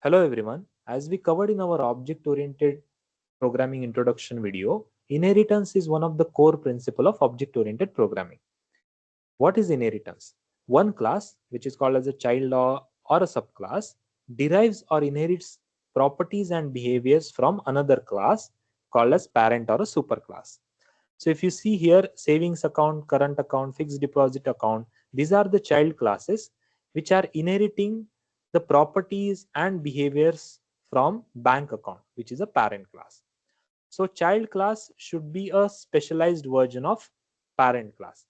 Hello everyone. As we covered in our object-oriented programming introduction video, inheritance is one of the core principles of object-oriented programming. What is inheritance? One class, which is called as a child or a subclass, derives or inherits properties and behaviors from another class called as parent or a superclass. So if you see here, savings account, current account, fixed deposit account, these are the child classes which are inheriting the properties and behaviors from bank account, which is a parent class. So child class should be a specialized version of parent class.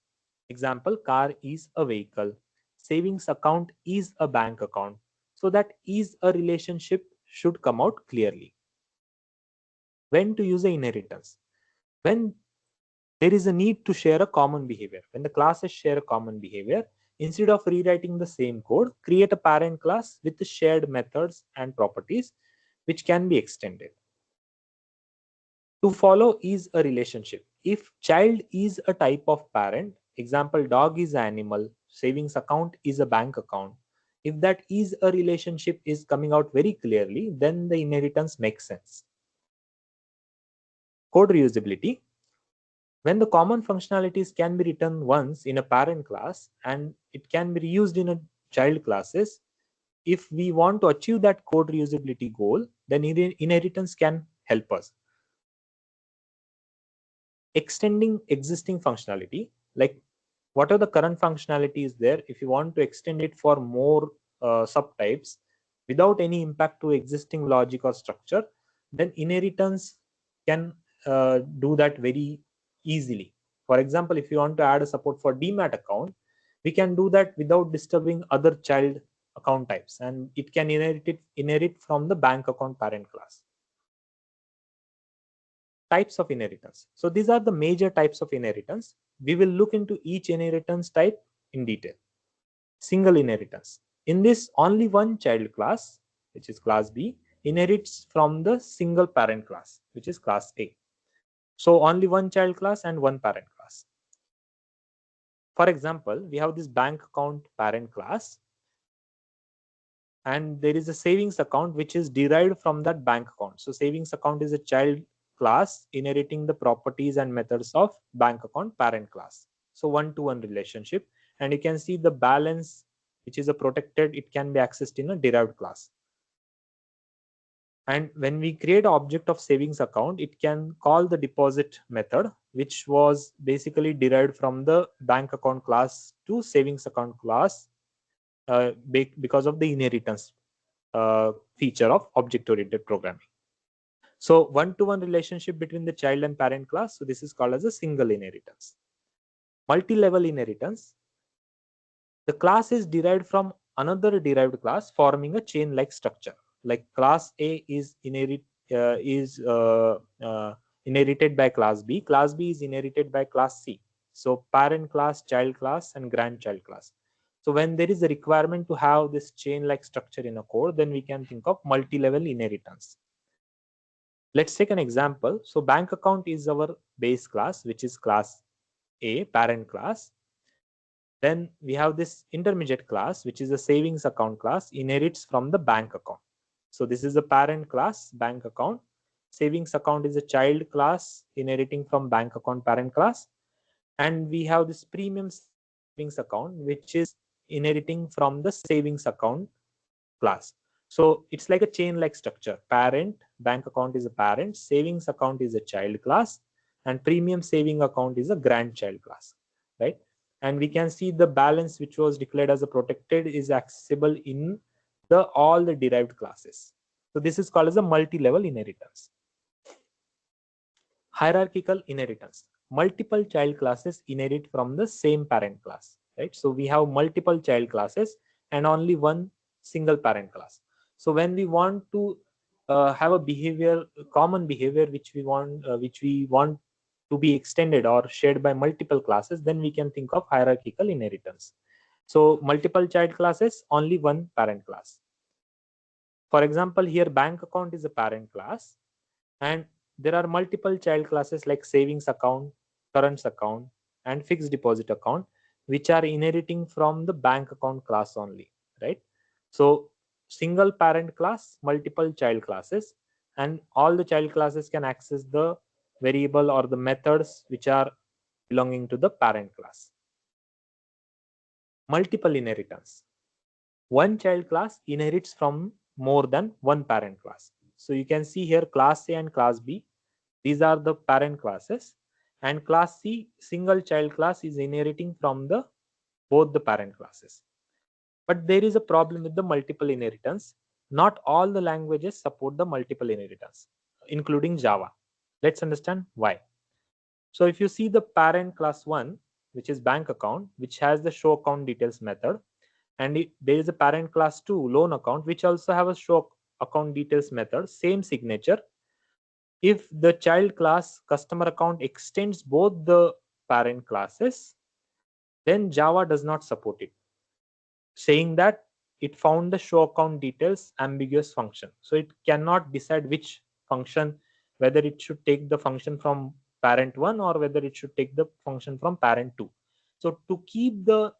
Example, car is a vehicle. Savings account is a bank account. So that is a relationship should come out clearly. When to use a inheritance? When there is a need to share a common behavior. When the classes share a common behavior, instead of rewriting the same code, create a parent class with the shared methods and properties which can be extended. To follow is a relationship. If child is a type of parent, example, dog is an animal, savings account is a bank account. If that is a relationship is coming out very clearly, then the inheritance makes sense. Code reusability. When the common functionalities can be written once in a parent class and it can be reused in a child classes, if we want to achieve that code reusability goal, then inheritance can help us. Extending existing functionality, like what are the current functionalities there, if you want to extend it for more subtypes without any impact to existing logic or structure, then inheritance can do that very easily. For example, if you want to add a support for demat account, we can do that without disturbing other child account types, and it can inherit from the bank account parent class. Types of inheritance. So these are the major types of inheritance. We will look into each inheritance type in detail. Single inheritance. In this, only one child class, which is class B, inherits from the single parent class, which is class A. So only one child class and one parent class. For example, we have this bank account parent class, and there is a savings account which is derived from that bank account. So savings account is a child class inheriting the properties and methods of bank account parent class. So one-to-one relationship, and you can see the balance, which is a protected, it can be accessed in a derived class. And when we create an object of savings account, it can call the deposit method, which was basically derived from the bank account class to savings account class because of the inheritance feature of object-oriented programming. So one-to-one relationship between the child and parent class. So this is called as a single inheritance. Multi-level inheritance. The class is derived from another derived class, forming a chain-like structure. Like class A is inherited by class B. Class B is inherited by class C. So parent class, child class, and grandchild class. So when there is a requirement to have this chain-like structure in a code, then we can think of multi-level inheritance. Let's take an example. So bank account is our base class, which is class A, parent class. Then we have this intermediate class, which is a savings account class, inherits from the bank account. So this is the parent class, bank account. Savings account is a child class inheriting from bank account parent class. And we have this premium savings account, which is inheriting from the savings account class. So it's like a chain like structure. Parent, bank account is a parent, savings account is a child class, and premium saving account is a grandchild class, right? And we can see the balance which was declared as a protected is accessible in the all the derived classes. So this is called as a multi-level inheritance. Hierarchical inheritance. Multiple child classes inherit from the same parent class, right? So we have multiple child classes and only one single parent class. So when we want to have a behavior, common behavior, which we want to be extended or shared by multiple classes, then we can think of hierarchical inheritance. So multiple child classes, only one parent class. For example, here bank account is a parent class, and there are multiple child classes like savings account, current account, and fixed deposit account, which are inheriting from the bank account class only, right? So single parent class, multiple child classes, and all the child classes can access the variable or the methods which are belonging to the parent class. Multiple inheritance. One child class inherits from more than one parent class. So you can see here class A and class B. These are the parent classes, and class C, single child class, is inheriting from the both the parent classes. But there is a problem with the multiple inheritance. Not all the languages support the multiple inheritance, including Java. Let's understand why. So if you see the parent class 1, which is bank account, which has the show account details method, and there is a parent class 2, loan account, which also have a show account details method, same signature. If the child class customer account extends both the parent classes, then Java does not support it, saying that it found the show account details ambiguous function. So it cannot decide which function, whether it should take the function from parent 1 or whether it should take the function from parent 2. So to keep the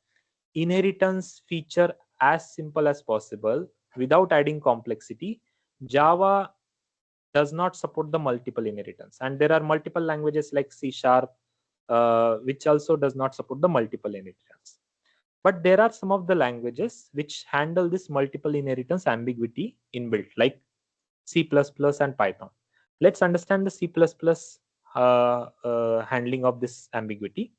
inheritance feature as simple as possible without adding complexity, Java does not support the multiple inheritance. And there are multiple languages like C#, which also does not support the multiple inheritance. But there are some of the languages which handle this multiple inheritance ambiguity inbuilt, like C++ and Python. Let's understand the C++ handling of this ambiguity.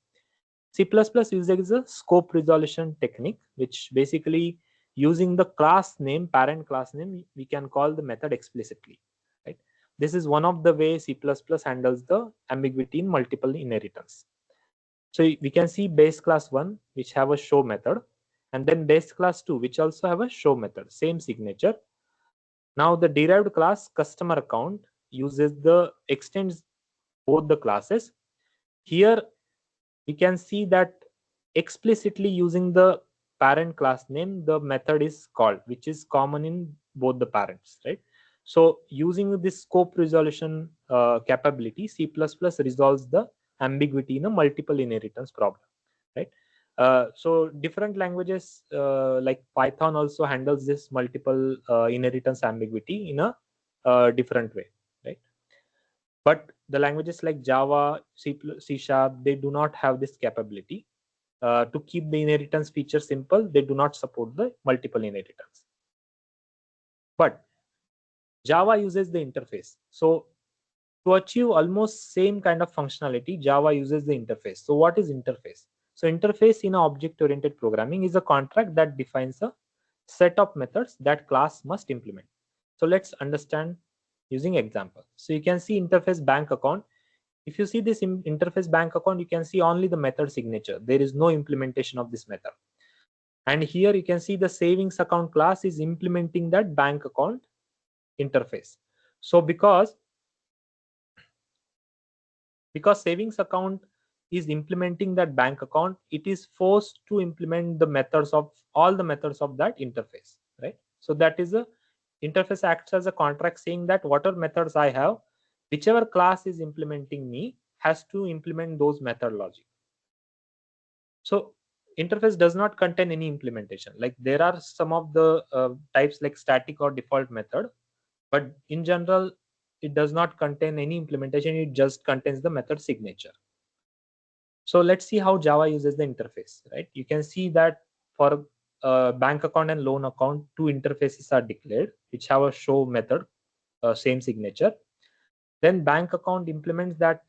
C++ uses a scope resolution technique, which basically using the class name, parent class name, we can call the method explicitly. Right? This is one of the ways C++ handles the ambiguity in multiple inheritance. So we can see base class 1, which have a show method, and then base class 2, which also have a show method, same signature. Now the derived class customer account uses the extends both the classes. Here we can see that explicitly using the parent class name, the method is called, which is common in both the parents, right? So using this scope resolution capability, C++ resolves the ambiguity in a multiple inheritance problem, right? So different languages like Python also handles this multiple inheritance ambiguity in a different way, right? But the languages like Java, C Sharp, they do not have this capability. To keep the inheritance feature simple, they do not support the multiple inheritance. But Java uses the interface. So to achieve almost same kind of functionality, Java uses the interface. So what is interface? So interface in object-oriented programming is a contract that defines a set of methods that class must implement. So let's understand using example. So you can see interface bank account. If you see this interface bank account, you can see only the method signature. There is no implementation of this method. And here you can see the savings account class is implementing that bank account interface. So because savings account is implementing that bank account, it is forced to implement the methods of all the methods of that interface, right? So that is a interface acts as a contract saying that whatever methods I have, whichever class is implementing me has to implement those method logic. So interface does not contain any implementation. Like there are some of the types like static or default method, but in general, it does not contain any implementation. It just contains the method signature. So let's see how Java uses the interface, right? You can see that for bank account and loan account, two interfaces are declared, which have a show method, same signature. Then bank account implements that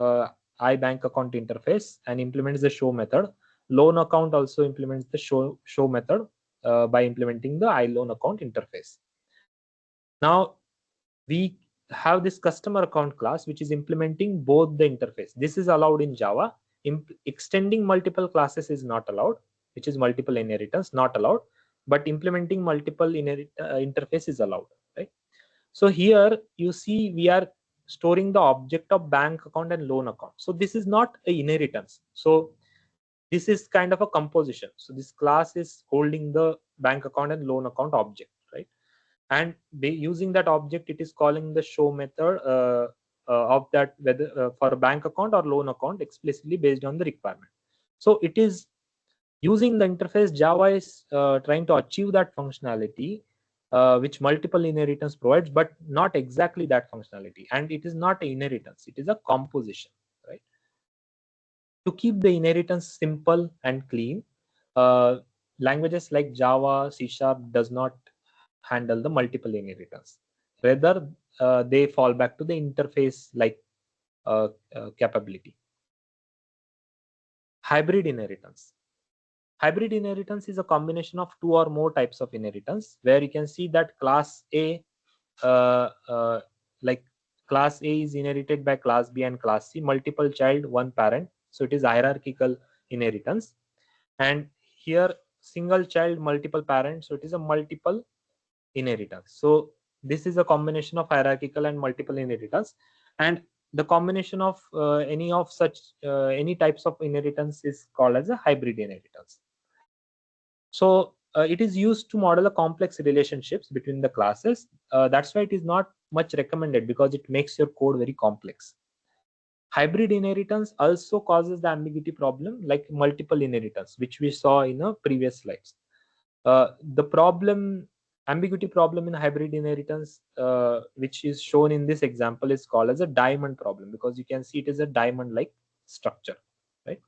iBank account interface and implements the show method. Loan account also implements the show method by implementing the iLoan account interface. Now we have this customer account class which is implementing both the interface. This is allowed in Java. Extending multiple classes is not allowed, which is multiple inheritance, not allowed, but implementing multiple interface is allowed, right? So here you see we are storing the object of bank account and loan account. So this is not a inheritance. So this is kind of a composition. So this class is holding the bank account and loan account object, right? And using that object, it is calling the show method of that, whether for a bank account or loan account, explicitly based on the requirement. So it is using the interface. Java is trying to achieve that functionality which multiple inheritance provides, but not exactly that functionality. And it is not inheritance, it is a composition, right? To keep the inheritance simple and clean, languages like Java, C# does not handle the multiple inheritance. Rather, they fall back to the interface like capability. Hybrid inheritance. Hybrid inheritance is a combination of two or more types of inheritance, where you can see that class A, uh, uh, like class A is inherited by class B and class C, multiple child, one parent. So it is hierarchical inheritance. And here single child, multiple parents. So it is a multiple inheritance. So this is a combination of hierarchical and multiple inheritance. And the combination of any of such any types of inheritance is called as a hybrid inheritance. So it is used to model a complex relationships between the classes. That's why it is not much recommended, because it makes your code very complex. Hybrid inheritance also causes the ambiguity problem like multiple inheritance, which we saw in a previous slides. The problem, ambiguity problem in hybrid inheritance, which is shown in this example, is called as a diamond problem, because you can see it is a diamond like structure, right?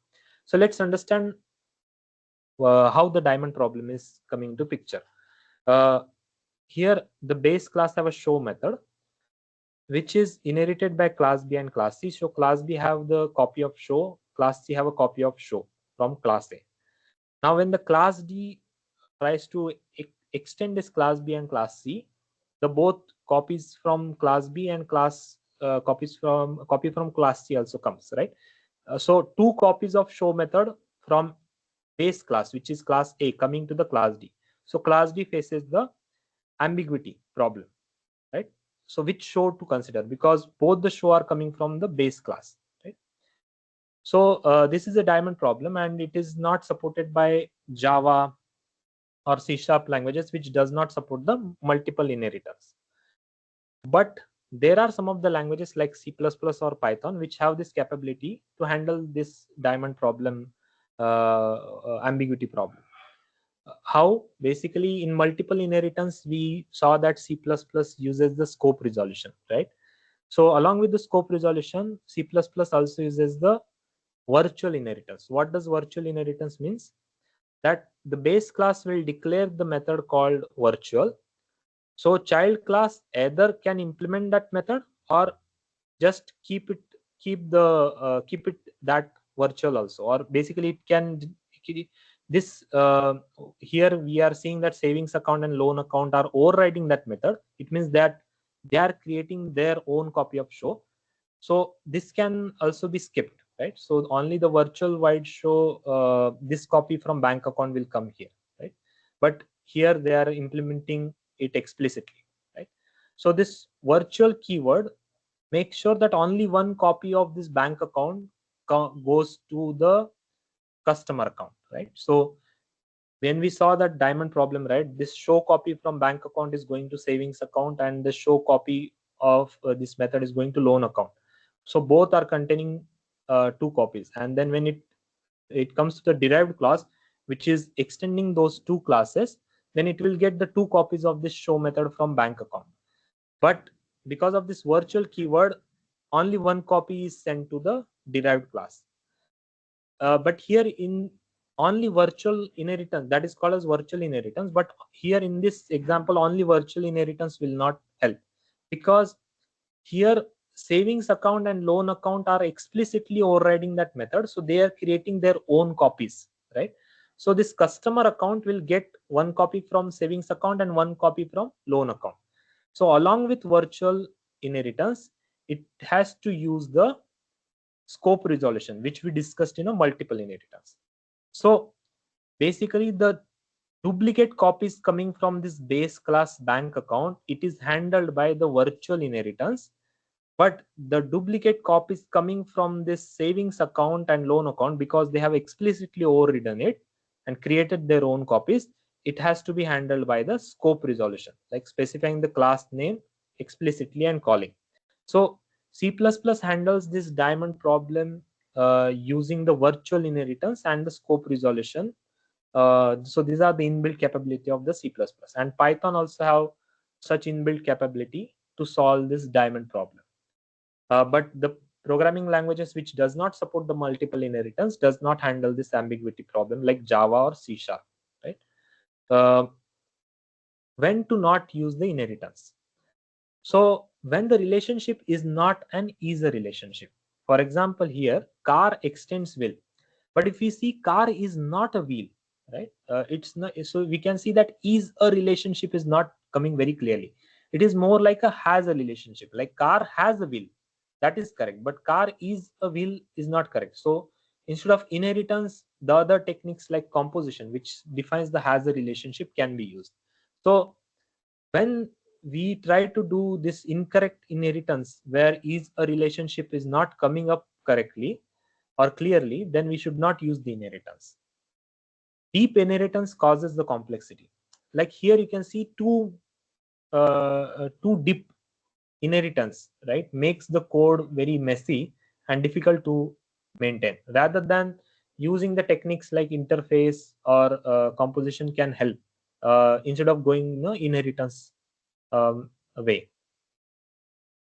So let's understand how the diamond problem is coming to picture. Uh, Here the base class have a show method, which is inherited by class B and class C. So class B have the copy of show, class C have a copy of show from class A. Now when the class D tries to extend this class B and class C, the both copies from class B and copy from class C also comes, right? So two copies of show method from base class, which is class A, coming to the class D. So class D faces the ambiguity problem, right? So which show to consider, because both the show are coming from the base class, right? So this is a diamond problem, and it is not supported by Java or C# languages, which does not support the multiple inheritance. But there are some of the languages like C++ or Python which have this capability to handle this diamond problem, ambiguity problem. How? Basically, in multiple inheritance, we saw that C++ uses the scope resolution, right? So along with the scope resolution, C++ also uses the virtual inheritance. What does virtual inheritance means? That the base class will declare the method called virtual. So child class either can implement that method or just keep it that virtual also, or basically it can this here we are seeing that savings account and loan account are overriding that method. It means that they are creating their own copy of show. So this can also be skipped, right? So only the virtual wide show, this copy from bank account will come here, right? But here they are implementing it explicitly, right? So this virtual keyword makes sure that only one copy of this bank account goes to the customer account, right? So when we saw that diamond problem, right, this show copy from bank account is going to savings account, and the show copy of this method is going to loan account. So both are containing two copies, and then when it comes to the derived class, which is extending those two classes, then it will get the two copies of this show method from bank account. But because of this virtual keyword, only one copy is sent to the derived class. But here in only virtual inheritance, that is called as virtual inheritance. But here in this example, only virtual inheritance will not help, because here savings account and loan account are explicitly overriding that method. So they are creating their own copies, right? So this customer account will get one copy from savings account and one copy from loan account. So along with virtual inheritance, it has to use the scope resolution, which we discussed in a multiple inheritance. So basically the duplicate copies coming from this base class bank account, it is handled by the virtual inheritance. But the duplicate copies coming from this savings account and loan account, because they have explicitly overridden it and created their own copies, it has to be handled by the scope resolution, like specifying the class name explicitly and calling. So C++ handles this diamond problem using the virtual inheritance and the scope resolution So these are the inbuilt capability of the C++, and Python also have such inbuilt capability to solve this diamond problem. But the programming languages which does not support the multiple inheritance does not handle this ambiguity problem, like Java or C#, right? Uh, when to not use the inheritance? So when the relationship is not an easy relationship. For example, here car extends will, but if we see car is not a wheel, right? It's not, so we can see that is a relationship is not coming very clearly. It is more like a has a relationship, like car has a wheel, that is correct, but car is a wheel is not correct. So instead of inheritance, the other techniques like composition, which defines the has a relationship, can be used. So when we try to do this incorrect inheritance where is a relationship is not coming up correctly or clearly, then we should not use the inheritance. Deep inheritance causes the complexity. Like here you can see two deep inheritance, right, makes the code very messy and difficult to maintain. Rather than using the techniques like interface or composition can help, instead of going inheritance way.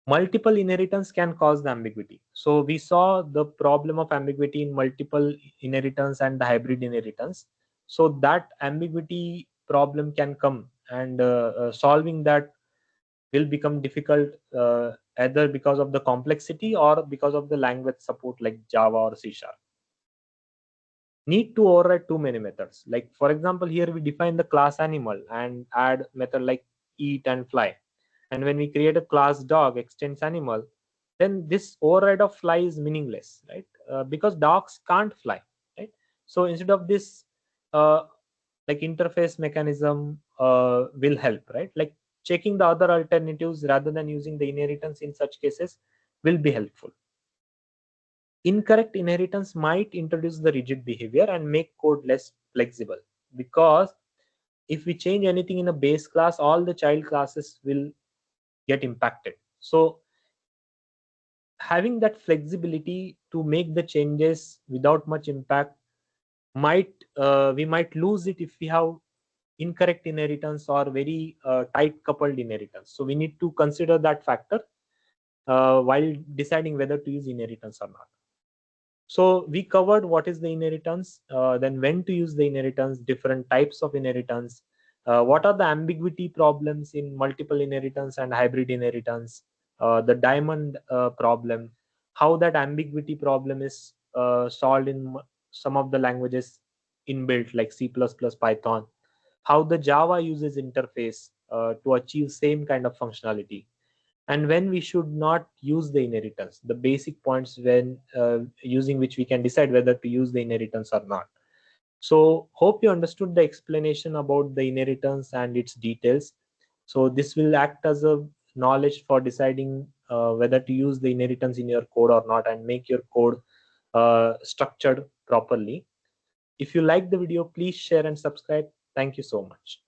Multiple inheritance can cause the ambiguity. So we saw the problem of ambiguity in multiple inheritance and the hybrid inheritance. So that ambiguity problem can come, and solving that will become difficult, either because of the complexity or because of the language support like Java or C#. Need to override too many methods. Like for example, here we define the class animal and add method like eat and fly. And when we create a class dog extends animal, then this override of fly is meaningless, right? Because dogs can't fly, right? So instead of this, uh, like interface mechanism will help, right? Like checking the other alternatives rather than using the inheritance in such cases will be helpful. Incorrect inheritance might introduce the rigid behavior and make code less flexible, because if we change anything in a base class, all the child classes will get impacted. So having that flexibility to make the changes without much impact might, we might lose it if we have incorrect inheritance or very tight coupled inheritance. So we need to consider that factor while deciding whether to use inheritance or not. So we covered what is the inheritance, then when to use the inheritance, different types of inheritance, what are the ambiguity problems in multiple inheritance and hybrid inheritance, the diamond problem, how that ambiguity problem is solved in some of the languages inbuilt like C++, Python, how the Java uses interface to achieve same kind of functionality, and when we should not use the inheritance, the basic points when using which we can decide whether to use the inheritance or not. So hope you understood the explanation about the inheritance and its details. So this will act as a knowledge for deciding whether to use the inheritance in your code or not, and make your code structured properly. If you like the video, please share and subscribe. Thank you so much.